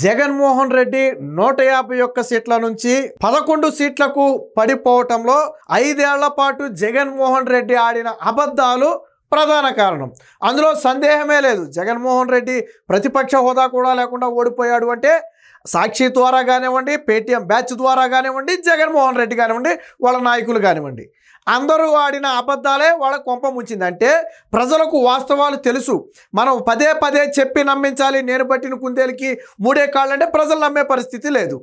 జగన్మోహన్ రెడ్డి 151 సీట్ల నుంచి 11 సీట్లకు పడిపోవటంలో 5 ఏళ్ల పాటు జగన్మోహన్ రెడ్డి ఆడిన అబద్ధాలు ప్రధాన కారణం. అందులో సందేహమే లేదు. జగన్మోహన్ రెడ్డి ప్రతిపక్ష హోదా కూడా లేకుండా ఓడిపోయాడు అంటే సాక్షి ద్వారా కానివ్వండి, పేటీఎం బ్యాచ్ ద్వారా కానివ్వండి, జగన్మోహన్ రెడ్డి కానివ్వండి, వాళ్ళ నాయకులు కానివ్వండి, అందరూ ఆడిన అబద్ధాలే వాళ్ళ కొంప ముంచింది. అంటే ప్రజలకు వాస్తవాలు తెలుసు. మనం పదే పదే చెప్పి నమ్మించాలి. నేను పట్టిన కుందేలుకి 3 కాళ్ళు అంటే ప్రజలు నమ్మే పరిస్థితి లేదు.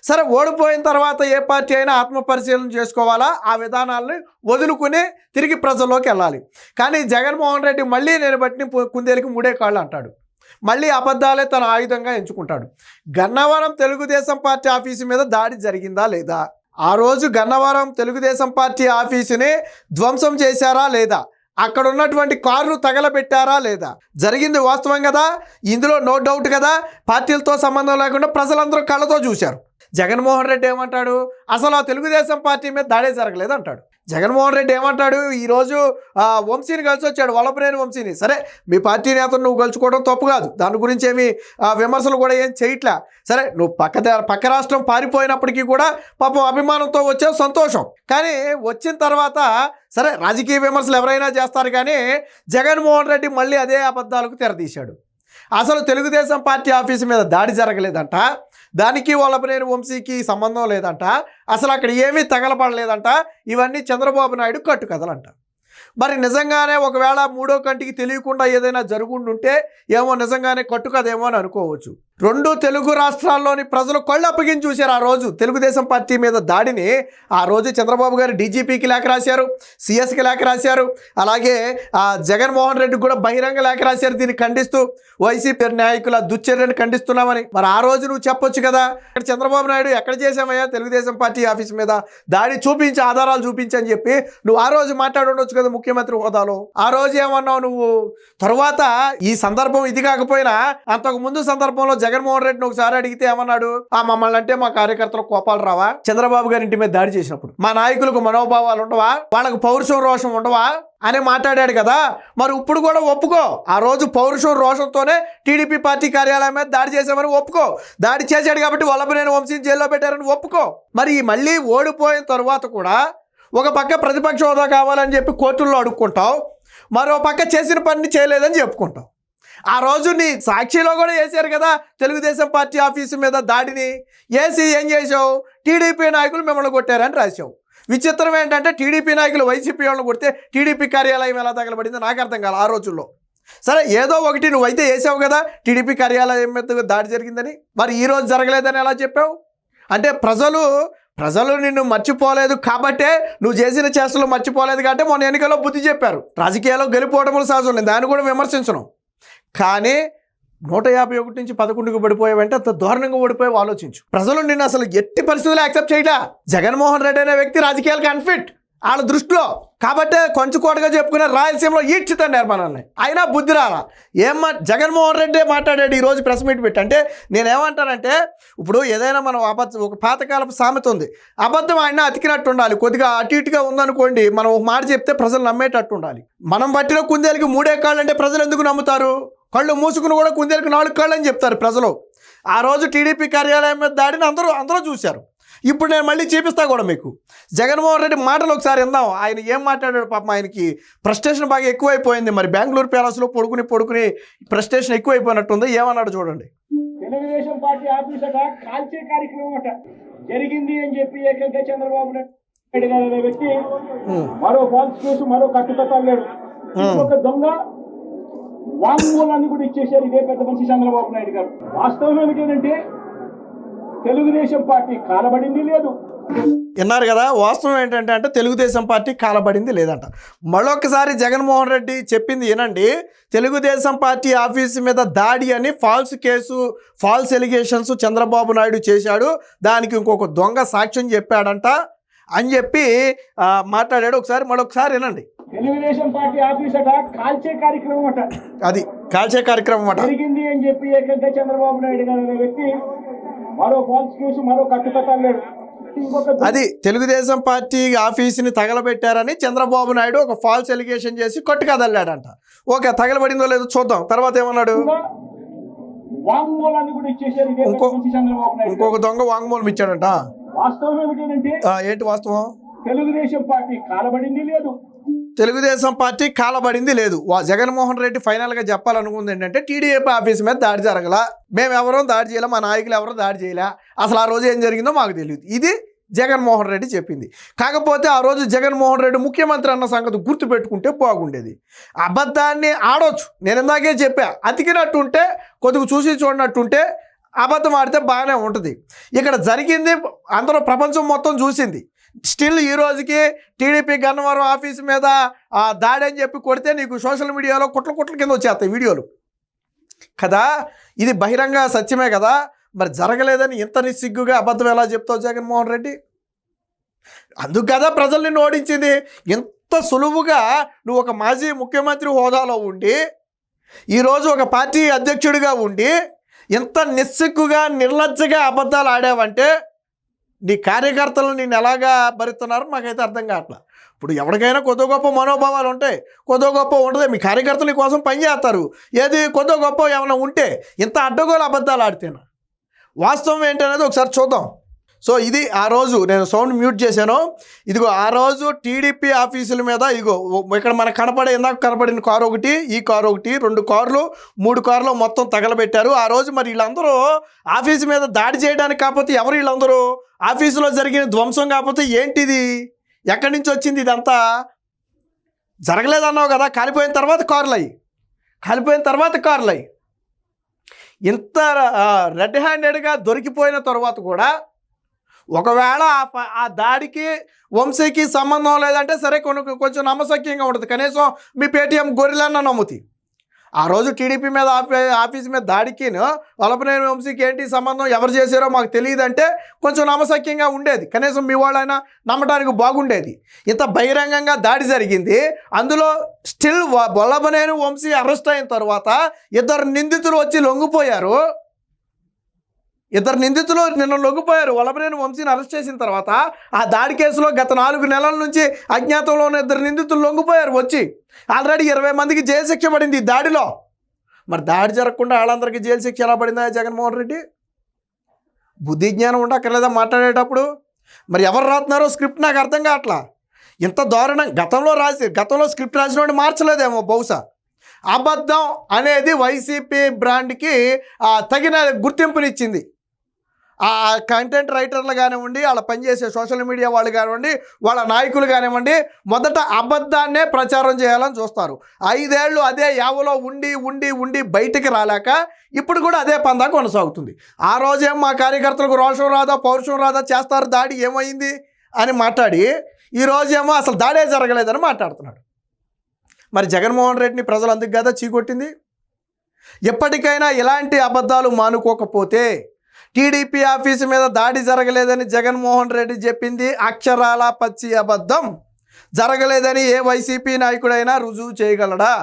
సరే, ఓడిపోయిన తర్వాత ఏ పార్టీ అయినా ఆత్మపరిశీలన చేసుకోవాలా, ఆ విధానాలను వదులుకుని తిరిగి ప్రజల్లోకి వెళ్ళాలి. కానీ జగన్మోహన్ రెడ్డి మళ్ళీ నేను పట్టిన కుందేలుకి 3 కాళ్ళు అంటాడు. మళ్ళీ అబద్ధాలే తన ఆయుధంగా ఎంచుకుంటాడు. గన్నవరం తెలుగుదేశం పార్టీ ఆఫీసు మీద దాడి జరిగిందా లేదా? ఆ రోజు గన్నవరం తెలుగుదేశం పార్టీ ఆఫీసుని ధ్వంసం చేశారా లేదా? అక్కడ ఉన్నటువంటి కార్లు తగలబెట్టారా లేదా? జరిగింది వాస్తవం కదా. ఇందులో నో డౌట్ కదా. పార్టీలతో సంబంధం లేకుండా ప్రజలందరూ కళ్ళతో చూశారు. జగన్మోహన్ రెడ్డి ఏమంటాడు? అసలు ఆ తెలుగుదేశం పార్టీ మీద దాడే జరగలేదు అంటాడు. జగన్మోహన్ రెడ్డి ఏమంటాడు? ఈరోజు వంశీని కలిసి వచ్చాడు, వల్లభనేని వంశీని. సరే, మీ పార్టీ నేతను నువ్వు కలుసుకోవడం తప్పు కాదు, దాని గురించి ఏమి విమర్శలు కూడా ఏం చేయట్లా. సరే, నువ్వు పక్క రాష్ట్రం పారిపోయినప్పటికీ కూడా పాపం అభిమానంతో వచ్చావు, సంతోషం. కానీ వచ్చిన తర్వాత సరే, రాజకీయ విమర్శలు ఎవరైనా చేస్తారు, కానీ జగన్మోహన్ రెడ్డి మళ్ళీ అదే అబద్ధాలకు తెరతీశాడు. అసలు తెలుగుదేశం పార్టీ ఆఫీసు మీద దాడి జరగలేదంట, దానికి వల్లభనేని వంశీకి సంబంధం లేదంట, అసలు అక్కడ ఏమీ తగలబడలేదంట. ఇవన్నీ చంద్రబాబు నాయుడు కట్టుకథలంట. మరి నిజంగానే ఒకవేళ మూడో కంటికి తెలియకుండా ఏదైనా జరుగుండుంటే ఏమో నిజంగానే కట్టుకదేమో అని అనుకోవచ్చు. 2 తెలుగు రాష్ట్రాల్లోని ప్రజలు కళ్ళు అప్పగించి చూశారు ఆ రోజు తెలుగుదేశం పార్టీ మీద దాడిని. ఆ రోజు చంద్రబాబు గారు డీజీపీకి లేఖ రాశారు, సిఎస్కి లేఖ రాశారు, అలాగే జగన్మోహన్ రెడ్డికి కూడా బహిరంగ లేఖ రాశారు దీన్ని ఖండిస్తూ, వైసీపీ నాయకుల దుశ్చర్యను ఖండిస్తున్నామని. మరి ఆ రోజు నువ్వు చెప్పొచ్చు కదా, ఇక్కడ చంద్రబాబు నాయుడు ఎక్కడ చేసామయ్యా తెలుగుదేశం పార్టీ ఆఫీస్ మీద దాడి, చూపించి ఆధారాలు చూపించి అని చెప్పి నువ్వు ఆ రోజు మాట్లాడుండొచ్చు కదా ముఖ్యమంత్రి హోదాలో. ఆ రోజు ఏమన్నావు నువ్వు? తర్వాత ఈ సందర్భం ఇది కాకపోయినా అంతకు ముందు సందర్భంలో జగన్మోహన్ రెడ్డిని ఒకసారి అడిగితే ఏమన్నాడు? మమ్మల్ని అంటే మా కార్యకర్తలకు కోపాలు రావా? చంద్రబాబు గారి ఇంటి మీద దాడి చేసినప్పుడు మా నాయకులకు మనోభావాలు ఉండవా? వాళ్ళకు పౌరుషం రోషం ఉండవా అని మాట్లాడాడు కదా. మరి ఇప్పుడు కూడా ఒప్పుకో, ఆ రోజు పౌరుషం రోషంతోనే టీడీపీ పార్టీ కార్యాలయం మీద దాడి చేసామని ఒప్పుకో. దాడి చేశాడు కాబట్టి వల్లభనేని వంశీని జైల్లో పెట్టారని ఒప్పుకో. మరి మళ్ళీ ఓడిపోయిన తర్వాత కూడా ఒక పక్క ప్రతిపక్ష హోదా కావాలని చెప్పి కోర్టుల్లో అడుక్కుంటావు, మరో పక్క చేసిన పని చేయలేదని చెప్పుకుంటావు. ఆ రోజు నీ సాక్షిలో కూడా వేసారు కదా తెలుగుదేశం పార్టీ ఆఫీసు మీద దాడిని. వేసి ఏం చేసావు? టీడీపీ నాయకులు మిమ్మల్ని కొట్టారని రాసావు. విచిత్రం ఏంటంటే టీడీపీ నాయకులు వైసీపీ వాళ్ళని కొడితే టీడీపీ కార్యాలయం ఎలా తగలబడిందో నాకు అర్థం కాదు ఆ రోజుల్లో. సరే, ఏదో ఒకటి నువ్వైతే వేసావు కదా టీడీపీ కార్యాలయం మీద దాడి జరిగిందని. మరి ఈ రోజు జరగలేదని ఎలా చెప్పావు? అంటే ప్రజలు నిన్ను మర్చిపోలేదు కాబట్టే, నువ్వు చేసిన చేష్టలు మర్చిపోలేదు కాబట్టి మొన్న ఎన్నికల్లో బుద్ధి చెప్పారు. రాజకీయాల్లో గెలిపోవడములు సహజం, నేను దాన్ని కూడా విమర్శించను. కానీ 151 నుంచి 11కు పడిపోయావంటే అంత దారుణంగా ఓడిపోయావు. ఆలోచించు. ప్రజలు నిన్ను అసలు ఎట్టి పరిస్థితుల్లో యాక్సెప్ట్ చేయడా. జగన్మోహన్ రెడ్డి అనే వ్యక్తి రాజకీయాలకు అన్ఫిట్ వాళ్ళ దృష్టిలో. కాబట్టే కొంచెకోటగా చెప్పుకునే రాయలసీమలో ఈడ్చుతాను మనల్ని. అయినా బుద్ధి రాలా. జగన్మోహన్ రెడ్డి మాట్లాడాడు ఈరోజు ప్రెస్ మీట్ పెట్టి. అంటే నేనేమంటానంటే, ఇప్పుడు ఏదైనా మనం ఒక పాతకాలపు సామెత ఉంది, అబద్ధం ఆయన అతికినట్టు ఉండాలి. కొద్దిగా అటు ఇటుగా ఉందనుకోండి, మనం ఒక మాట చెప్తే ప్రజలు నమ్మేటట్టు ఉండాలి. మనం పట్టిన కుందేలకి 3 కాళ్ళు అంటే ప్రజలు ఎందుకు నమ్ముతారు? కళ్ళు మూసుకుని కూడా కుందేలకి 4 కాళ్ళు అని చెప్తారు ప్రజలు. ఆ రోజు టీడీపీ కార్యాలయం మీద దాడిని అందరూ చూశారు. ఇప్పుడు నేను మళ్ళీ చూపిస్తా కూడా మీకు. జగన్మోహన్ రెడ్డి మాటలు ఒకసారి విందాం. ఆయన ఏం మాట్లాడాడు. పాపం ఆయనకి ఫ్రస్ట్రేషన్ బాగా ఎక్కువైపోయింది. మరి బెంగళూరు ప్యాలెస్లో పడుకుని ఫ్రస్ట్రేషన్ ఎక్కువైపోయినట్టుంది. ఏమన్నాడు చూడండి. తెలుగుదేశం పార్టీ ఆఫీస్ అట కాల్చే కార్యక్రమం అట జరిగింది అని చెప్పి ఏకంగా చంద్రబాబు నాయుడు గారు అనే వ్యక్తి మరో ఫాల్స్ కేసు, మరో కట్టుకట్టాడు. ఒక దొంగ వాంగ్మూలాన్ని కూడా ఇచ్చేశారు ఇదే పెద్ద మనిషి చంద్రబాబు నాయుడు గారు. వాస్తవం ఏమిటంటే తెలుగుదేశం పార్టీ కాలబడింది లేదు. విన్నారు కదా. వాస్తవం ఏంటంటే అంటే తెలుగుదేశం పార్టీ కాలబడింది లేదంట. మరొకసారి జగన్మోహన్ రెడ్డి చెప్పింది వినండి. తెలుగుదేశం పార్టీ ఆఫీసు మీద దాడి అని false case, false allegations Chandrababu Naidu చేశాడు, దానికి ఇంకొక దొంగ సాక్ష్యం చెప్పాడంట అని చెప్పి మాట్లాడాడు. మరొకసారి వినండి. తెలుగుదేశం పార్టీ ఆఫీస్ అట కాల్చే కార్యక్రమం అట, అది కాల్చే కార్యక్రమం అట జరిగింది అని చెప్పి ఏకంగా చంద్రబాబు నాయుడు గారు అనే వ్యక్తి మరో ఫాల్స్ కేసు, మరో కట్టుకట్టాడు. అది తెలుగుదేశం పార్టీ ఆఫీసుని తగలబెట్టారని చంద్రబాబు నాయుడు ఒక ఫాల్స్ ఎలిగేషన్ చేసి కొట్టుకదల్లాడంట. ఓకే, తగలబడిందో లేదో చూద్దాం. తర్వాత ఏమన్నాడు? వాంగ్మూలాన్ని కూడా ఇచ్చేసారు ఇదే నుంచి చంద్రబాబు నాయుడు. ఇంకొక దొంగ వాంగ్మూలం ఇచ్చాడంట. వాస్తవం ఏమిటంటే ఏంటి వాస్తవం? తెలుగుదేశం పార్టీ కాలబడింది లేదు, తెలుగుదేశం పార్టీ కాలబడింది లేదు. జగన్మోహన్ రెడ్డి ఫైనల్గా చెప్పాలనుకుంది ఏంటంటే టీడీపీ ఆఫీస్ మీద దాడి జరగల, మేము ఎవరో దాడి చేయలే, మా నాయకులు ఎవరో దాడి చేయలే, అసలు ఆ రోజు ఏం జరిగిందో మాకు తెలియదు. ఇది జగన్మోహన్ రెడ్డి చెప్పింది. కాకపోతే ఆ రోజు జగన్మోహన్ రెడ్డి ముఖ్యమంత్రి అన్న సంగతి గుర్తుపెట్టుకుంటే బాగుండేది. అబద్ధాన్ని ఆడొచ్చు, నేను ఇందాకే చెప్పా, అతికినట్టుంటే కొద్దిగా చూసి చూడనట్టుంటే అబద్ధం ఆడితే బాగానే ఉంటుంది. ఇక్కడ జరిగింది అందరూ ప్రపంచం మొత్తం చూసింది. స్టిల్ ఈ రోజుకి టీడీపీ గన్నవరం ఆఫీస్ మీద దాడి అని చెప్పి కొడితే నీకు సోషల్ మీడియాలో కుట్ల కింద వచ్చేస్తాయి వీడియోలు కదా. ఇది బహిరంగ సత్యమే కదా. మరి జరగలేదని ఇంత నిస్సిగ్గుగా అబద్ధం ఎలా చెప్తావు జగన్మోహన్ రెడ్డి? అందుకు కదా ప్రజలు నిన్ను ఓడించింది. ఇంత సులువుగా నువ్వు ఒక మాజీ ముఖ్యమంత్రి హోదాలో ఉండి ఈరోజు ఒక పార్టీ అధ్యక్షుడిగా ఉండి ఇంత నిస్సిగ్గుగా నిర్లజ్జగా అబద్ధాలు ఆడావంటే నీ కార్యకర్తలు నేను ఎలాగా భరిస్తున్నారో మాకైతే అర్థం కావట్లా. ఇప్పుడు ఎవరికైనా కొద్ది గొప్ప మనోభావాలు ఉంటాయి, కొద్ది గొప్ప ఉంటుంది, మీ కార్యకర్తలు నీ కోసం పనిచేస్తారు. ఏది కొద్ది గొప్ప ఏమైనా ఉంటే ఇంత అడ్డగోలు అబద్ధాలు ఆడితేనా? వాస్తవం ఏంటనేది ఒకసారి చూద్దాం. సో ఇది ఆ రోజు నేను సౌండ్ మ్యూట్ చేశాను. ఇదిగో ఆ రోజు టీడీపీ ఆఫీసుల మీద ఇదిగో ఇక్కడ మనకు ఇందాక కనపడిన కారు ఒకటి, ఈ కారు ఒకటి, 2 కార్లు 3 కార్లు మొత్తం తగలబెట్టారు. ఆ రోజు మరి వీళ్ళందరూ ఆఫీసు మీద దాడి చేయడానికి కాకపోతే ఎవరు వీళ్ళందరూ? ఆఫీసులో జరిగిన ధ్వంసం కాకపోతే ఏంటిది? ఎక్కడి నుంచి వచ్చింది ఇదంతా? జరగలేదన్నావు కదా, కాలిపోయిన తర్వాత కార్లు అయ్యి ఇంత రెడ్ హ్యాండెడ్గా దొరికిపోయిన తర్వాత కూడా ఒకవేళ ఆ దాడికి వంశీకి సంబంధం లేదంటే సరే కొంచెం నమ్మశక్యంగా ఉంటుంది. కనీసం మీ పేటీఎం గొర్రెలన్నా నమ్ముతాయి. ఆ రోజు టీడీపీ మీద ఆఫీస్ మీద దాడికి వలపనేని వంశీకి ఏంటి సంబంధం, ఎవరు చేశారో మాకు తెలియదంటే కొంచెం నమ్మశక్యంగా ఉండేది. కనీసం మీ వాళ్ళైనా నమ్మడానికి బాగుండేది. ఇంత బహిరంగంగా దాడి జరిగింది. అందులో స్టిల్ వల్లభనేని వంశీ అరెస్ట్ అయిన తర్వాత 2 నిందితులు వచ్చి లొంగిపోయారు. 2 నిందితులు నిన్న లొంగిపోయారు. వల్లభనేని వంశీని అరెస్ట్ చేసిన తర్వాత ఆ దాడి కేసులో గత 4 నెలల నుంచి అజ్ఞాతంలో ఉన్న 2 నిందితులు లొంగిపోయారు వచ్చి. ఆల్రెడీ 20 మందికి జైలు శిక్ష పడింది ఈ దాడిలో. మరి దాడి జరగకుండా వాళ్ళందరికీ జైలు శిక్ష ఎలా పడిందా జగన్మోహన్ రెడ్డి? బుద్ధి జ్ఞానం ఉండక్కర్లేదా మాట్లాడేటప్పుడు? మరి ఎవరు రాస్తున్నారో స్క్రిప్ట్ నాకు అర్థం కావట్లా. ఇంత దారుణం గతంలో స్క్రిప్ట్ రాసినోడు మార్చలేదేమో బహుశా. అబద్ధం అనేది వైసీపీ బ్రాండ్కి తగిన గుర్తింపునిచ్చింది. ఆ కంటెంట్ రైటర్లు కానివ్వండి, వాళ్ళ పనిచేసే సోషల్ మీడియా వాళ్ళు కానివ్వండి, వాళ్ళ నాయకులు కానివ్వండి, మొదట అబద్ధాన్నే ప్రచారం చేయాలని చూస్తారు. 5 ఏళ్ళు అదే యావలో ఉండి బయటికి రాలేక ఇప్పుడు కూడా అదే పందా కొనసాగుతుంది. ఆ రోజేం మా కార్యకర్తలకు రోషం రాదా, పౌరుషం రాదా, చేస్తారు దాడి ఏమైంది అని మాట్లాడి ఈ రోజేమో అసలు దాడే జరగలేదని మాట్లాడుతున్నాడు. మరి జగన్మోహన్ రెడ్డిని ప్రజలు అందుకు కదా చీకొట్టింది. ఎప్పటికైనా ఇలాంటి అబద్ధాలు మానుకోకపోతే టీడీపీ ఆఫీసు మీద దాడి జరగలేదని జగన్మోహన్ రెడ్డి చెప్పింది అక్షరాల పచ్చి అబద్ధం. జరగలేదని ఏ వైసీపీ నాయకుడైనా రుజువు చేయగలడా?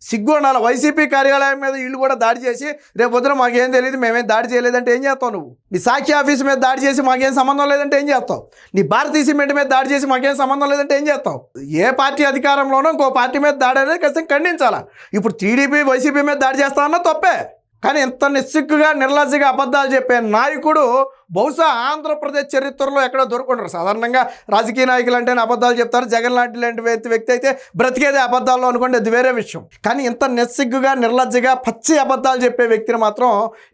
సిగ్గు ఉండాలి. వైసీపీ కార్యాలయం మీద వీళ్ళు కూడా దాడి చేసి రేపు పొద్దున మాకేం తెలియదు, మేమేం దాడి చేయలేదంటే ఏం చేస్తావు నువ్వు? నీ సాక్షి ఆఫీసు మీద దాడి చేసి మాకేం సంబంధం లేదంటే ఏం చేస్తావు? నీ భారతీయ సిమెంట్ మీద దాడి చేసి మాకేం సంబంధం లేదంటే ఏం చేస్తావు? ఏ పార్టీ అధికారంలోనో ఇంకో పార్టీ మీద దాడి అనేది ఖచ్చితంగా ఖండించాలా. ఇప్పుడు టీడీపీ వైసీపీ మీద దాడి చేస్తానన్నా తప్పే. కానీ ఇంత నిస్సిగ్గుగా నిర్లజ్జగా అబద్ధాలు చెప్పే నాయకుడు బహుశా ఆంధ్రప్రదేశ్ చరిత్రలో ఎక్కడో దొరుకుంటారు. సాధారణంగా రాజకీయ నాయకులు అంటేనే అబద్ధాలు చెప్తారు. జగన్ లాంటి వ్యక్తి అయితే బ్రతికేదే అబద్ధాల్లో అనుకోండి, అది వేరే విషయం. కానీ ఇంత నిస్సిగ్గుగా నిర్లజ్జగా పచ్చి అబద్ధాలు చెప్పే వ్యక్తిని మాత్రం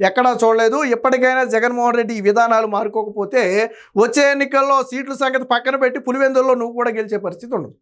ఎక్కడా చూడలేదు. ఎప్పటికైనా జగన్మోహన్ రెడ్డి ఈ విధానాలు మారుకోకపోతే వచ్చే ఎన్నికల్లో సీట్ల సంగతి పక్కన పెట్టి పులివెందుల్లో నువ్వు కూడా గెలిచే పరిస్థితి ఉండదు.